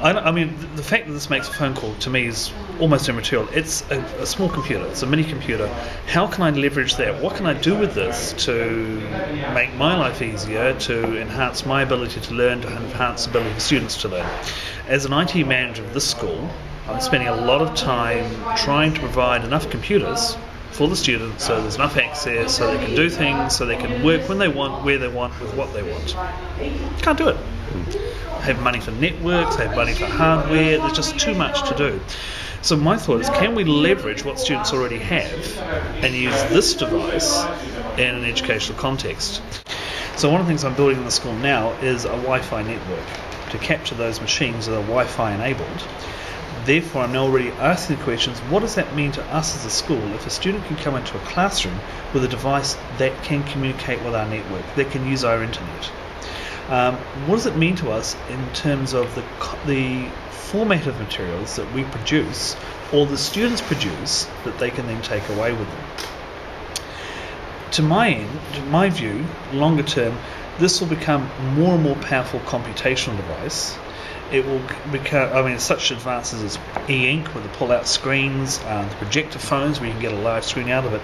I mean, the fact that this makes a phone call to me is almost immaterial. It's a small computer. It's a mini computer. How can I leverage that? What can I do with this to make my life easier, to enhance my ability to learn, to enhance the ability of students to learn? As an IT manager of this school, I'm spending a lot of time trying to provide enough computers for the students so there's enough access, so they can do things, so they can work when they want, where they want, with what they want. Can't do it. Have money for networks, have money for hardware, there's just too much to do. So my thought is, can we leverage what students already have and use this device in an educational context? So one of the things I'm building in the school now is a Wi-Fi network to capture those machines that are Wi-Fi enabled. Therefore, I'm now already asking the questions, what does that mean to us as a school if a student can come into a classroom with a device that can communicate with our network, that can use our internet? What does it mean to us in terms of the format of materials that we produce or the students produce that they can then take away with them? To my view, longer term, this will become more and more powerful computational device. It will become, such advances as e-ink with the pull-out screens, the projector phones where you can get a large screen out of it,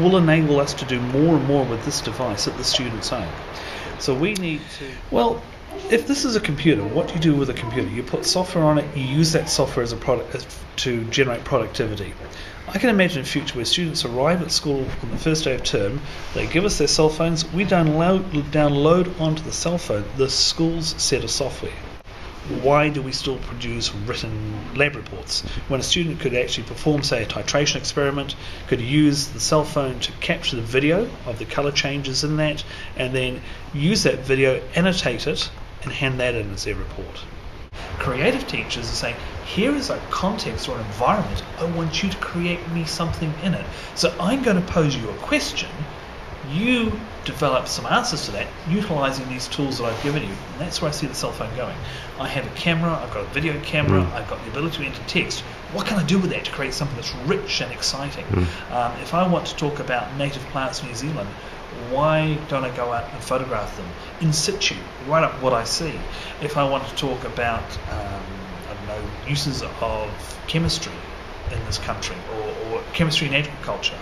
will enable us to do more and more with this device at the student's own. So we need to... Well, if this is a computer, what do you do with a computer? You put software on it, you use that software as a product to generate productivity. I can imagine a future where students arrive at school on the first day of term, they give us their cell phones, we download onto the cell phone the school's set of software. Why do we still produce written lab reports when a student could actually perform, say, a titration experiment, could use the cell phone to capture the video of the colour changes in that, and then use that video, annotate it, and hand that in as their report? Creative teachers are saying, here is a context or an environment, I want you to create me something in it. So I'm going to pose you a question, you develop some answers to that utilising these tools that I've given you. And that's where I see the cell phone going. I have a camera, I've got a video camera, I've got the ability to enter text. What can I do with that to create something that's rich and exciting? If I want to talk about native plants in New Zealand, why don't I go out and photograph them in situ, write up what I see? If I want to talk about uses of chemistry in this country or chemistry in agriculture,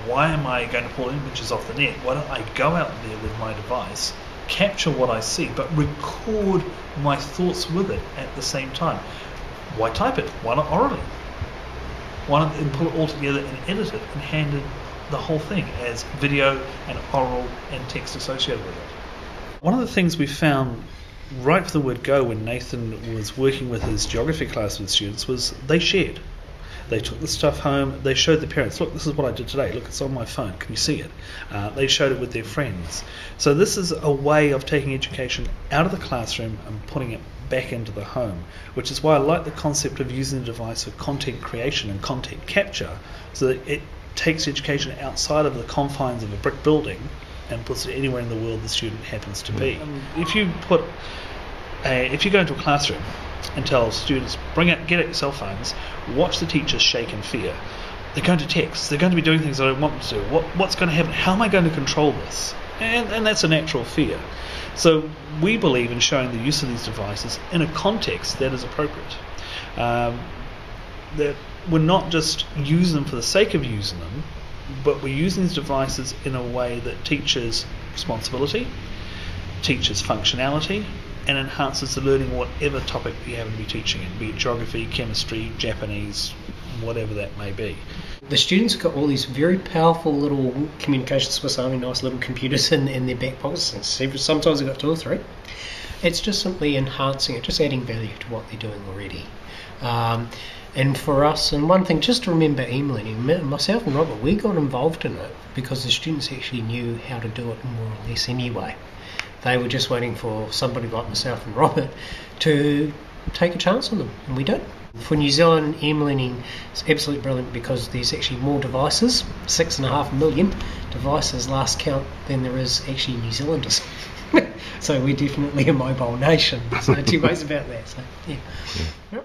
why am I going to pull images off the net? Why don't I go out there with my device, capture what I see, but record my thoughts with it at the same time? Why type it? Why not orally? Why not then pull it all together and edit it and hand it the whole thing as video and oral and text associated with it? One of the things we found right from the word go when Nathan was working with his geography class with students was they shared. They took the stuff home, they showed the parents, look, this is what I did today, look, it's on my phone, can you see it? They showed it with their friends. So this is a way of taking education out of the classroom and putting it back into the home, which is why I like the concept of using the device for content creation and content capture, so that it takes education outside of the confines of a brick building and puts it anywhere in the world the student happens to be. If you go into a classroom and tell students, get out your cell phones, watch the teachers shake in fear. They're going to text, they're going to be doing things I don't want them to do. What's going to happen? How am I going to control this? And that's a natural fear. So we believe in showing the use of these devices in a context that is appropriate. That we're not just using them for the sake of using them, but we're using these devices in a way that teaches responsibility, teaches functionality, and enhances the learning whatever topic you happen to be teaching in, be it geography, chemistry, Japanese, whatever that may be. The students have got all these very powerful little communication Swiss Army nice little computers in their back pockets. Sometimes they've got 2 or 3. It's just simply enhancing it, just adding value to what they're doing already. And for us, and one thing just to remember e-learning, myself and Robert, we got involved in it because the students actually knew how to do it more or less anyway. They were just waiting for somebody like myself and Robert to take a chance on them, and we did. For New Zealand, e-learning is absolutely brilliant because there's actually more devices, 6.5 million devices last count, than there is actually New Zealanders. So we're definitely a mobile nation. There's no two ways about that. So, yeah.